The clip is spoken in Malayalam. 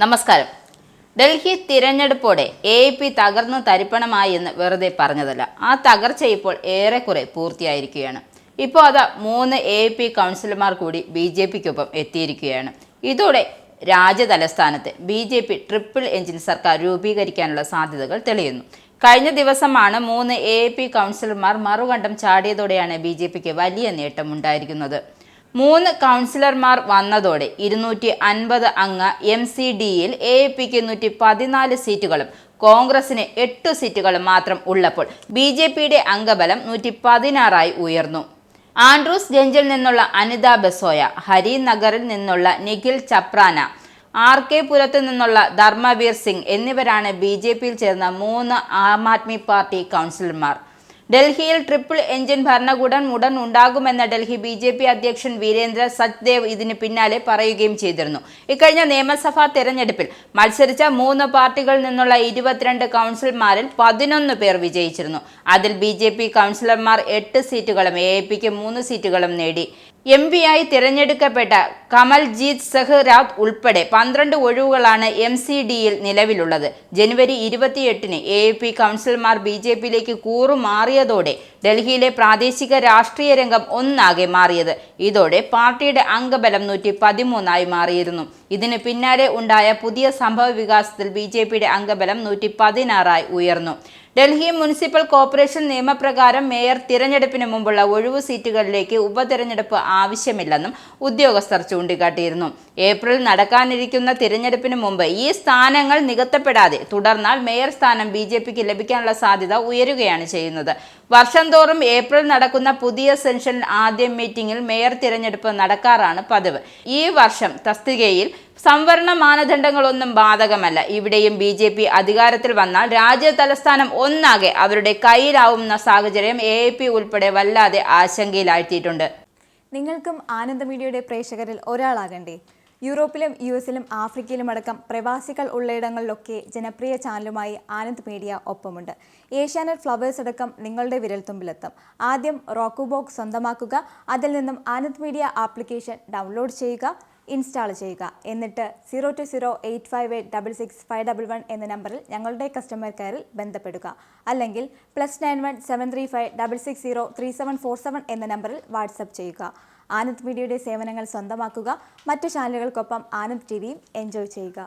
നമസ്കാരം. ഡൽഹി തിരഞ്ഞെടുപ്പോടെ AAP തകർന്നു തരിപ്പണമായി എന്ന് വെറുതെ പറഞ്ഞതല്ല. ആ തകർച്ച ഇപ്പോൾ ഏറെക്കുറെ പൂർത്തിയായിരിക്കുകയാണ്. ഇപ്പോൾ അതാ 3 AAP കൗൺസിലർമാർ കൂടി BJPക്കൊപ്പം എത്തിയിരിക്കുകയാണ്. ഇതോടെ രാജ്യതലസ്ഥാനത്ത് BJP ട്രിപ്പിൾ എഞ്ചിൻ സർക്കാർ രൂപീകരിക്കാനുള്ള സാധ്യതകൾ തെളിയുന്നു. കഴിഞ്ഞ ദിവസമാണ് 3 AAP കൗൺസിലർമാർ മറുകണ്ഠം ചാടിയതോടെയാണ് BJPക്ക് വലിയ നേട്ടം ഉണ്ടായിരിക്കുന്നത്. 3 കൗൺസിലർമാർ വന്നതോടെ 250 അംഗ MCDയിൽ AAPക്ക് 114 സീറ്റുകളും കോൺഗ്രസിന് 8 സീറ്റുകളും മാത്രം ഉള്ളപ്പോൾ BJPയുടെ അംഗബലം 116 ഉയർന്നു. ആൻഡ്രൂസ് ഗഞ്ചിൽ നിന്നുള്ള അനിത ബസോയ, ഹരിനഗറിൽ നിന്നുള്ള നിഖിൽ ചപ്രാന, RK പുരത്ത് നിന്നുള്ള ധർമ്മവീർ സിംഗ് എന്നിവരാണ് BJPയിൽ ചേർന്ന 3 ആം ആദ്മി പാർട്ടി കൗൺസിലർമാർ. ഡൽഹിയിൽ ട്രിപ്പിൾ എഞ്ചിൻ ഭരണകൂടം ഉടൻ ഉണ്ടാകുമെന്ന ഡൽഹി BJP അധ്യക്ഷൻ വീരേന്ദ്ര സച്ദേവ് ഇതിന് പിന്നാലെ പറയുകയും ചെയ്തിരുന്നു. ഇക്കഴിഞ്ഞ നിയമസഭാ തെരഞ്ഞെടുപ്പിൽ മത്സരിച്ച 3 പാർട്ടികളിൽ നിന്നുള്ള 22 കൗൺസിലർമാരിൽ 11 പേർ വിജയിച്ചിരുന്നു. അതിൽ BJP കൗൺസിലർമാർ 8 സീറ്റുകളും AAPക്ക് 3 സീറ്റുകളും നേടി. MPയായി തിരഞ്ഞെടുക്കപ്പെട്ട കമൽജീത് സെഹ്റാവത്ത് ഉൾപ്പെടെ 12 ഒഴിവുകളാണ് MCDയിൽ നിലവിലുള്ളത്. ജനുവരി 28-ന് AAP കൗൺസിലർമാർ BJPയിലേക്ക് കൂറുമാറിയതോടെ ഡൽഹിയിലെ പ്രാദേശിക രാഷ്ട്രീയ രംഗം ഒന്നാകെ മാറിയത്. ഇതോടെ പാർട്ടിയുടെ അംഗബലം 113 മാറിയിരുന്നു. ഇതിന് പിന്നാലെ ഉണ്ടായ പുതിയ സംഭവ വികാസത്തിൽ BJPയുടെ അംഗബലം 116 ഉയർന്നു. ഡൽഹി മുനിസിപ്പൽ കോർപ്പറേഷൻ നിയമപ്രകാരം മേയർ തിരഞ്ഞെടുപ്പിന് മുമ്പുള്ള ഒഴിവു സീറ്റുകളിലേക്ക് ഉപതെരഞ്ഞെടുപ്പ് ആവശ്യമില്ലെന്നും ഉദ്യോഗസ്ഥർ ചൂണ്ടിക്കാട്ടിയിരുന്നു. ഏപ്രിൽ നടക്കാനിരിക്കുന്ന തിരഞ്ഞെടുപ്പിന് മുമ്പ് ഈ സ്ഥാനങ്ങൾ നികത്തപ്പെടാതെ തുടർന്നാൽ മേയർ സ്ഥാനം BJPക്ക് ലഭിക്കാനുള്ള സാധ്യത ഉയരുകയാണ് ചെയ്യുന്നത്. വർഷം തോറും ഏപ്രിൽ നടക്കുന്ന പുതിയ സെഷൻ ആദ്യ മീറ്റിംഗിൽ മേയർ തിരഞ്ഞെടുപ്പ് നടക്കാറാണ് പതിവ്. ഈ വർഷം തസ്തികയിൽ സംവരണ മാനദണ്ഡങ്ങളൊന്നും ബാധകമല്ല. ഇവിടെയും BJP അധികാരത്തിൽ വന്നാൽ രാജ്യ തലസ്ഥാനം ഒന്നാകെ അവരുടെ കയ്യിലാവുന്ന സാഹചര്യം AAP ഉൾപ്പെടെ വല്ലാതെ ആശങ്കയിലാഴ്ത്തിയിട്ടുണ്ട്. നിങ്ങൾക്കും ആനന്ദ മീഡിയയുടെ പ്രേക്ഷകരിൽ ഒരാളാകണ്ടേ? യൂറോപ്പിലും US-ലും ആഫ്രിക്കയിലും അടക്കം പ്രവാസികൾ ഉള്ളയിടങ്ങളിലൊക്കെ ജനപ്രിയ ചാനലുമായി ആനന്ദ് മീഡിയ ഒപ്പമുണ്ട്. ഏഷ്യാനെറ്റ് ഫ്ലവേഴ്സ് അടക്കം നിങ്ങളുടെ വിരൽത്തുമ്പിലെത്തും. ആദ്യം റോക്കു ബോക്സ് സ്വന്തമാക്കുക. അതിൽ നിന്നും ആനന്ദ് മീഡിയ ആപ്ലിക്കേഷൻ ഡൗൺലോഡ് ചെയ്യുക, ഇൻസ്റ്റാൾ ചെയ്യുക. എന്നിട്ട് 02085866511 എന്ന നമ്പറിൽ ഞങ്ങളുടെ കസ്റ്റമർ കെയറിൽ ബന്ധപ്പെടുക. അല്ലെങ്കിൽ +91 735 660 3747 എന്ന നമ്പറിൽ വാട്സപ്പ് ചെയ്യുക. ആനന്ദ് മീഡിയയുടെ സേവനങ്ങൾ സ്വന്തമാക്കുക. മറ്റു ചാനലുകൾക്കൊപ്പം ആനന്ദ് TVയും എൻജോയ് ചെയ്യുക.